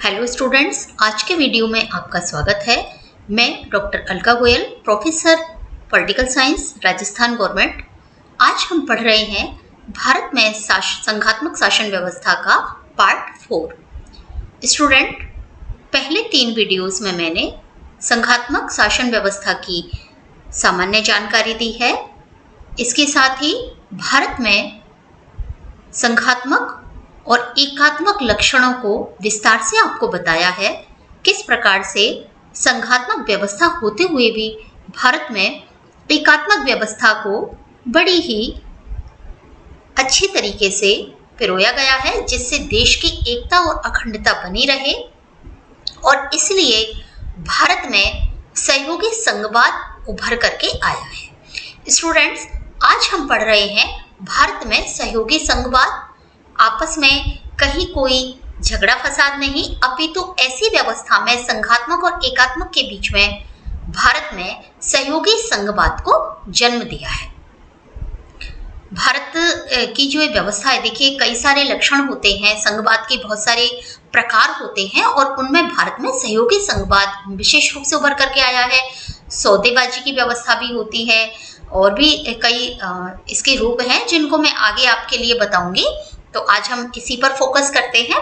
Hello students, आज के video में आपका स्वागत है। मैं doctor Alka Goyal, professor political science, Rajasthan government. आज हम पढ़ रहे हैं भारत में संघात्मक शासन व्यवस्था का पार्ट 4। स्टूडेंट, पहले 3 वीडियोस में मैंने संघात्मक शासन व्यवस्था की सामान्य जानकारी दी है। इसके साथ ही भारत में संघात्मक और एकात्मक लक्षणों को विस्तार से आपको बताया है। किस प्रकार से संघात्मक व्यवस्था होते हुए भी भारत में एकात्मक व्यवस्था को बड़ी ही अच्छी तरीके से पिरोया गया है, जिससे देश की एकता और अखंडता बनी रहे। और इसलिए भारत में सहयोगी संघवाद उभर करके आया है। स्टूडेंट्स, आज हम पढ़ रहे हैं भारत में सहयोगी संघवाद। आपस में कहीं कोई झगड़ा फसाद नहीं, अपितु ऐसी व्यवस्था में संघात्मक और एकात्मक के बीच में भारत में सहयोगी संघवाद को जन्म दिया है। भारत की जो व्यवस्था है, देखिए कई सारे लक्षण होते हैं, संघवाद के बहुत सारे प्रकार होते हैं और उनमें भारत में सहयोगी संघवाद विशेष रूप से उभर करके आया है। सौदेबाजी की व्यवस्था भी होती है और भी कई इसके रूप हैं जिनको मैं आगे आपके लिए बताऊंगी। तो आज हम इसी पर फोकस करते हैं।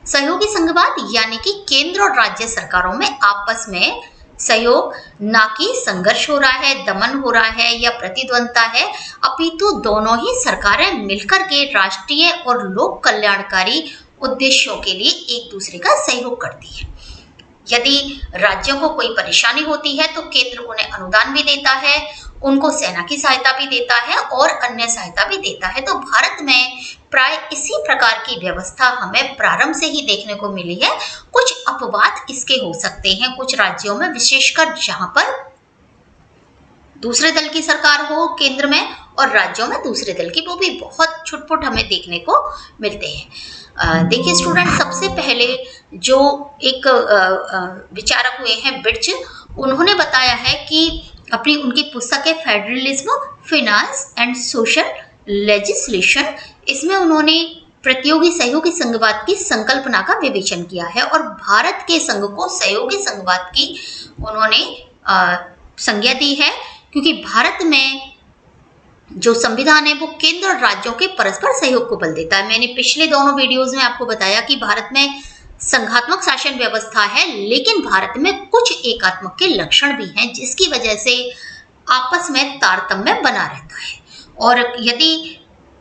सहयोगी संघवाद यानी कि केंद्र और राज्य सरकारों में आपस में सहयोग, ना कि संघर्ष हो रहा है, दमन हो रहा है या प्रतिद्वंदता है, अपितु दोनों ही सरकारें मिलकर के राष्ट्रीय और लोक कल्याणकारी उद्देश्यों के लिए एक दूसरे का सहयोग करती है। यदि राज्यों को कोई परेशानी होती है तो केंद्र उन्हें अनुदान भी देता है, उनको सेना की सहायता भी देता है और अन्य सहायता भी देता है। तो भारत में प्राय इसी प्रकार की व्यवस्था हमें प्रारंभ से ही देखने को मिली है। कुछ अपवाद इसके हो सकते हैं कुछ राज्यों में, विशेषकर जहां पर दूसरे दल की सरकार हो केंद्र में और राज्यों में दूसरे दल की, वो भी बहुत छुटपुट हमें देखने को मिलते हैं। देखिए स्टूडेंट, सबसे पहले जो एक विचारक हुए हैं बिर्च, उन्होंने बताया है कि अपनी उनकी पुस्तक है federalism, finance and social legislation, इसमें उन्होंने प्रतियोगी सहयोगी संघवाद की संकल्पना का विवेचन किया है और भारत के संघ को सहयोगी संघवाद की उन्होंने संज्ञा दी है, क्योंकि भारत में जो संविधान है वो केंद्र और राज्यों के परस्पर सहयोग को बल देता है। मैंने पिछले दोनों वीडियोस में आपको बताया कि भारत में संघात्मक शासन व्यवस्था है, लेकिन भारत में कुछ एकात्मक के लक्षण भी हैं, जिसकी वजह से आपस में तारतम्य बना रहता है। और यदि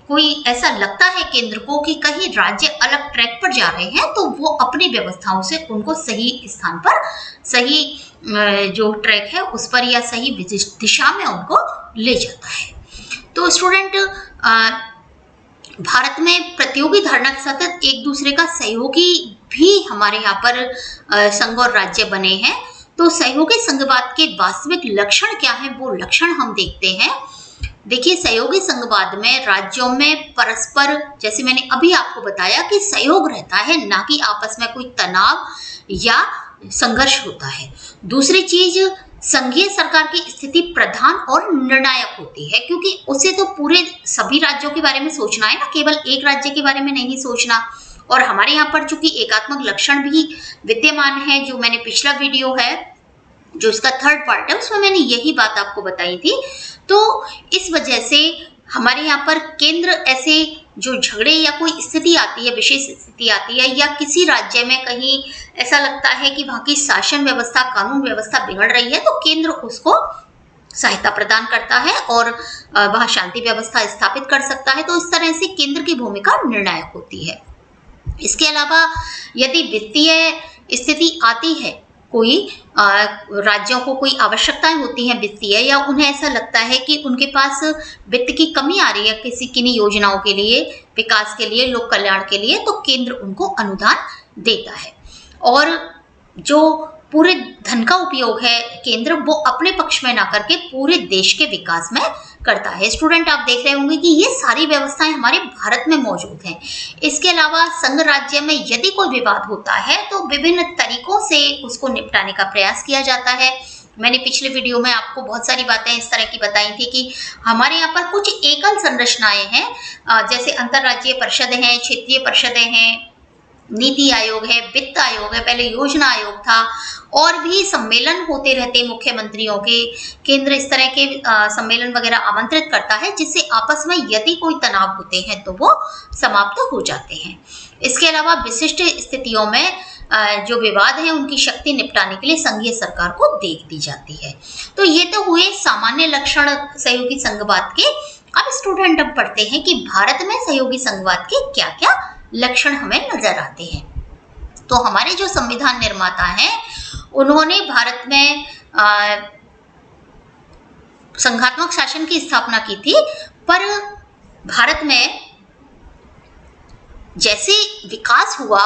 कोई ऐसा लगता है केंद्र को कि कहीं राज्य अलग ट्रैक पर जा रहे हैं, तो वो अपनी व्यवस्थाओं से उनको सही स्थान पर, सही जो ट्रैक है उस पर या सही दिशा में उनको ले जाता है। तो स्टूडेंट, भारत में प्रतियोगी धारणा के साथ एक दूसरे का सहयोगी भी हमारे यहाँ पर संघ और राज्य बने हैं। तो सहयोगी संघवाद के वास्तविक लक्षण क्या है, वो लक्षण हम देखते हैं। देखिए, सहयोगी संघवाद में राज्यों में परस्पर, जैसे मैंने अभी आपको बताया कि सहयोग रहता है, ना कि आपस में कोई तनाव या संघर्ष होता है। दूसरी चीज, संघीय सरकार की स्थिति प्रधान और निर्णायक होती है, क्योंकि उसे तो पूरे सभी राज्यों के बारे में सोचना है ना, केवल एक राज्य के बारे में नहीं सोचना। और हमारे यहाँ पर चूंकि एकात्मक लक्षण भी विद्यमान है, जो मैंने पिछला वीडियो है जो इसका 3rd पार्ट है उसमें मैंने यही बात आपको बताई थी। तो इस वजह से हमारे यहाँ पर केंद्र ऐसे जो झगड़े या कोई स्थिति आती है, विशेष स्थिति आती है, या किसी राज्य में कहीं ऐसा लगता है कि वहाँ की शासन व्यवस्था, कानून व्यवस्था बिगड़ रही है, तो केंद्र उसको सहायता प्रदान करता है और वहाँ शांति व्यवस्था स्थापित कर सकता है। तो इस तरह से केंद्र की भूमिका निर्णायक होती है। इसके अलावा यदि वित्तीय स्थिति आती है, कोई राज्यों को कोई आवश्यकताएं होती हैं वित्तीय, या उन्हें ऐसा लगता है कि उनके पास वित्त की कमी आ रही है किसी किन्हीं योजनाओं के लिए, विकास के लिए, लोक कल्याण के लिए, तो केंद्र उनको अनुदान देता है। और जो पूरे धन का उपयोग है केंद्र, वो अपने पक्ष में ना करके पूरे देश के विकास में करता है। स्टूडेंट, आप देख रहे होंगे कि ये सारी व्यवस्थाएं हमारे भारत में मौजूद हैं। इसके अलावा संघ राज्य में यदि कोई विवाद होता है तो विभिन्न तरीकों से उसको निपटाने का प्रयास किया जाता है। मैंने पिछले वीडियो में आपको बहुत सारी बातें इस तरह की बताई थी कि हमारे यहाँ पर कुछ एकल संरचनाएं हैं, जैसे अंतर्राज्यीय परिषदें हैं, क्षेत्रीय परिषदें हैं, नीति आयोग है, वित्त आयोग है, पहले योजना आयोग था, और भी सम्मेलन होते रहते मुख्यमंत्रियों के। केंद्र इस तरह के सम्मेलन वगैरह आमंत्रित करता है, जिससे आपस में यदि कोई तनाव होते हैं तो वो समाप्त हो जाते हैं। इसके अलावा विशिष्ट स्थितियों में जो विवाद है उनकी शक्ति निपटाने के लिए संघीय सरकार को देख दी जाती है। तो ये तो हुए सामान्य लक्षण सहयोगी संघवाद के। अब स्टूडेंट अब पढ़ते हैं कि भारत में सहयोगी संघवाद के क्या क्या लक्षण हमें नजर आते हैं। तो हमारे जो संविधान निर्माता हैं उन्होंने भारत में संघात्मक शासन की स्थापना की थी, पर भारत में जैसे विकास हुआ,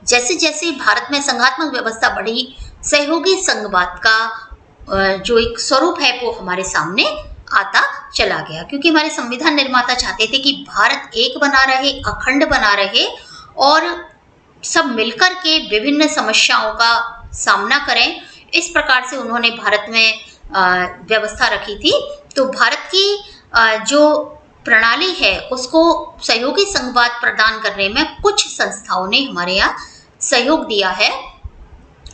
जैसे जैसे भारत में संघात्मक व्यवस्था बढ़ी, सहयोगी संघवाद का जो एक स्वरूप है वो हमारे सामने आता चला गया। क्योंकि हमारे संविधान निर्माता चाहते थे कि भारत एक बना रहे, अखंड बना रहे और सब मिलकर के विभिन्न समस्याओं का सामना करें। इस प्रकार से उन्होंने भारत में व्यवस्था रखी थी। तो भारत की जो प्रणाली है उसको सहयोगी संघवाद प्रदान करने में कुछ संस्थाओं ने हमारे यहाँ सहयोग दिया है,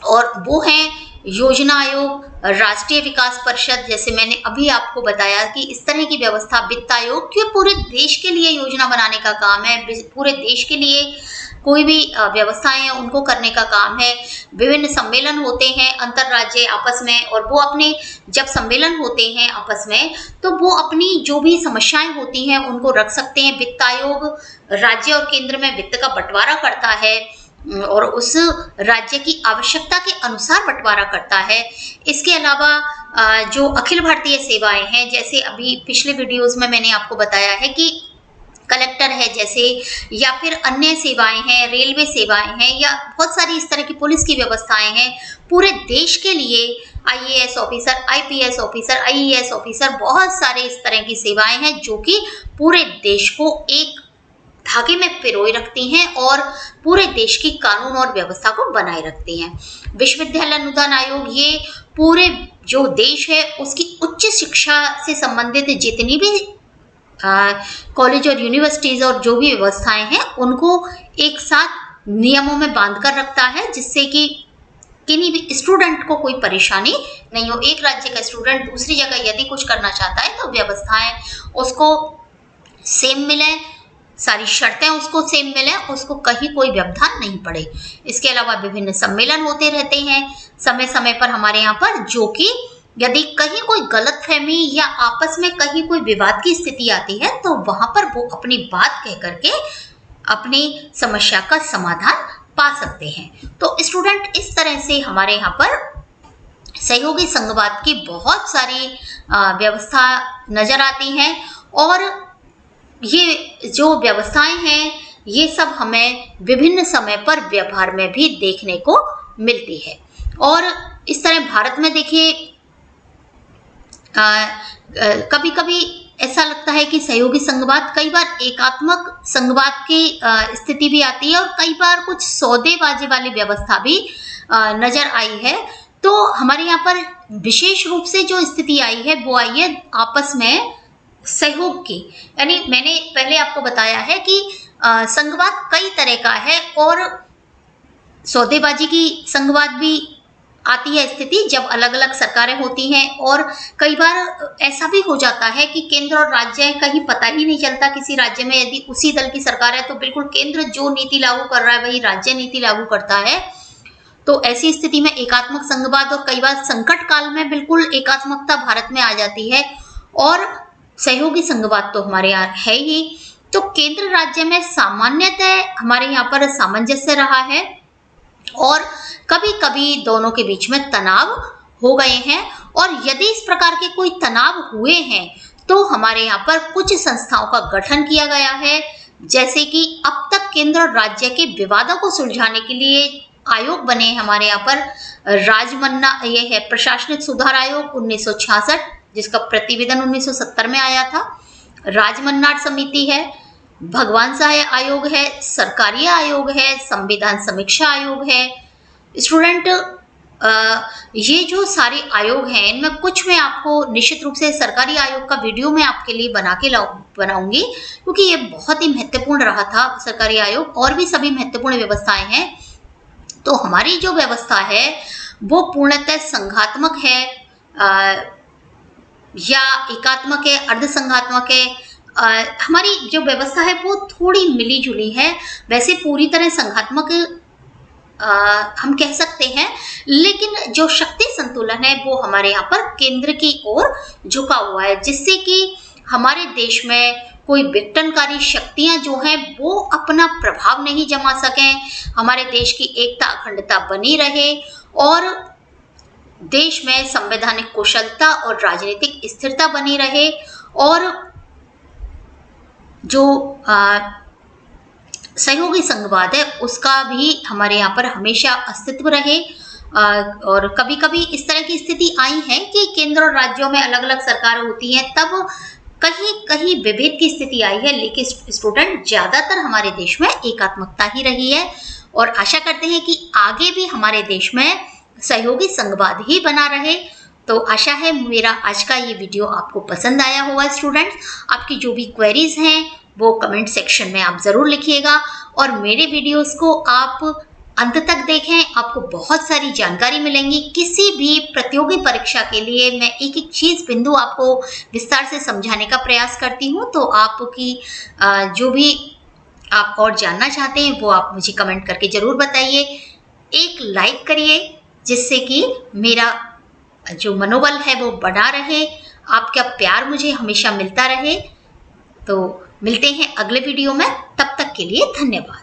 और वो हैं योजना आयोग, राष्ट्रीय विकास परिषद, जैसे मैंने अभी आपको बताया कि इस तरह की व्यवस्था, वित्त आयोग, क्योंकि पूरे देश के लिए योजना बनाने का काम है, पूरे देश के लिए कोई भी व्यवस्थाएं हैं उनको करने का काम है। विभिन्न सम्मेलन होते हैं अंतरराज्य आपस में, और वो अपने जब सम्मेलन होते हैं आपस में तो वो अपनी जो भी समस्याएं होती हैं उनको रख सकते हैं। वित्त आयोग राज्य और केंद्र में वित्त का बंटवारा करता है और उस राज्य की आवश्यकता के अनुसार बंटवारा करता है। इसके अलावा जो अखिल भारतीय सेवाएं हैं, जैसे अभी पिछले वीडियोस में मैंने आपको बताया है कि कलेक्टर है जैसे, या फिर अन्य सेवाएं हैं, रेलवे सेवाएं हैं, या बहुत सारी इस तरह की पुलिस की व्यवस्थाएं हैं। पूरे देश के लिए IAS officer, IPS officer, IAS officer, बहुत सारे इस तरह की सेवाएं हैं जो कि पूरे देश को एक धागे में पिरोए रखती हैं और पूरे देश की कानून और व्यवस्था को बनाए रखती हैं। विश्वविद्यालय अनुदान आयोग ये पूरे जो देश है उसकी उच्च शिक्षा से संबंधित जितनी भी कॉलेज और यूनिवर्सिटीज और जो भी व्यवस्थाएं हैं उनको एक साथ नियमों में बांध कर रखता है, जिससे कि किन्हीं भी स्टूडेंट को कोई परेशानी नहीं हो। एक राज्य का स्टूडेंट दूसरी जगह यदि कुछ करना चाहता है तो व्यवस्थाएं उसको सेम मिले, सारी शर्तें उसको सेम मिले, उसको कहीं कोई व्यवधान नहीं पड़े। इसके अलावा विभिन्न सम्मेलन होते रहते हैं समय समय पर हमारे यहाँ पर, जो कि यदि कहीं कोई गलतफहमी या आपस में कहीं कोई विवाद की स्थिति आती है तो वहां पर वो अपनी बात कह करके अपनी समस्या का समाधान पा सकते हैं। तो स्टूडेंट इस तरह से हमारे यहाँ पर सहयोगी संघवाद की बहुत सारी व्यवस्था नजर आती हैं, और ये जो व्यवस्थाएं हैं ये सब हमें विभिन्न समय पर व्यवहार में भी देखने को मिलती है। और इस तरह भारत में देखिए कभी कभी ऐसा लगता है कि सहयोगी संघवाद कई बार एकात्मक संघवाद की स्थिति भी आती है, और कई बार कुछ सौदेबाजी वाली व्यवस्था भी नजर आई है। तो हमारे यहाँ पर विशेष रूप से जो स्थिति आई है वो आई है आपस में सहयोग की। यानी मैंने पहले आपको बताया है कि संघवाद कई तरह का है, और सौदेबाजी की संघवाद भी आती है स्थिति जब अलग अलग सरकारें होती हैं, और कई बार ऐसा भी हो जाता है कि केंद्र और राज्य कहीं पता ही नहीं चलता किसी राज्य में, यदि उसी दल की सरकार है तो बिल्कुल केंद्र जो नीति लागू कर रहा है वही राज्य नीति लागू करता है। तो ऐसी स्थिति में एकात्मक संघवाद, और कई बार संकट काल में बिल्कुल एकात्मकता भारत में आ जाती है, और सहयोगी संघवाद तो हमारे यहाँ है ही। तो केंद्र राज्य में सामान्यतः हमारे यहाँ पर सामंजस्य रहा है, और कभी कभी दोनों के बीच में तनाव हो गए हैं, और यदि इस प्रकार के कोई तनाव हुए हैं तो हमारे यहाँ पर कुछ संस्थाओं का गठन किया गया है। जैसे कि अब तक केंद्र और राज्य के विवादों को सुलझाने के लिए आयोग बने हैं हमारे यहाँ पर। राजमन्ना ये है प्रशासनिक सुधार आयोग 1966, जिसका प्रतिवेदन 1970 में आया था। राजमन्नाट समिति है, भगवान सहाय आयोग है, सरकारी आयोग है, संविधान समीक्षा आयोग है। स्टूडेंट ये जो सारे आयोग हैं इनमें कुछ मैं आपको निश्चित रूप से सरकारी आयोग का वीडियो मैं आपके लिए बनाऊंगी, क्योंकि ये बहुत ही महत्वपूर्ण रहा था सरकारी आयोग। और भी सभी महत्वपूर्ण व्यवस्थाएं हैं। तो हमारी जो व्यवस्था है वो पूर्णतः संघात्मक है या एकात्मक है, अर्ध संघात्मक है। हमारी जो व्यवस्था है वो थोड़ी मिली जुली है, वैसे पूरी तरह संघात्मक हम कह सकते हैं, लेकिन जो शक्ति संतुलन है वो हमारे यहाँ पर केंद्र की ओर झुका हुआ है, जिससे कि हमारे देश में कोई विघटनकारी शक्तियां जो हैं वो अपना प्रभाव नहीं जमा सकें, हमारे देश की एकता अखंडता बनी रहे और देश में संवैधानिक कुशलता और राजनीतिक स्थिरता बनी रहे, और जो सहयोगी संघवाद है उसका भी हमारे यहाँ पर हमेशा अस्तित्व रहे। और कभी कभी इस तरह की स्थिति आई है कि केंद्र और राज्यों में अलग अलग सरकारें होती हैं, तब कहीं कहीं विभेद की स्थिति आई है, लेकिन स्टूडेंट ज्यादातर हमारे देश में एकात्मकता ही रही है। और आशा करते हैं कि आगे भी हमारे देश में सहयोगी संघवाद ही बना रहे। तो आशा है मेरा आज का ये वीडियो आपको पसंद आया होगा। स्टूडेंट्स, आपकी जो भी क्वेरीज हैं वो कमेंट सेक्शन में आप जरूर लिखिएगा, और मेरे वीडियोस को आप अंत तक देखें, आपको बहुत सारी जानकारी मिलेंगी। किसी भी प्रतियोगी परीक्षा के लिए मैं एक एक चीज बिंदु आपको विस्तार से समझाने का प्रयास करती हूँ। तो आपकी जो भी आप और जानना चाहते हैं वो आप मुझे कमेंट करके जरूर बताइए। एक लाइक करिए जिससे कि मेरा जो मनोबल है वो बना रहे, आपका प्यार मुझे हमेशा मिलता रहे। तो मिलते हैं अगले वीडियो में, तब तक के लिए धन्यवाद।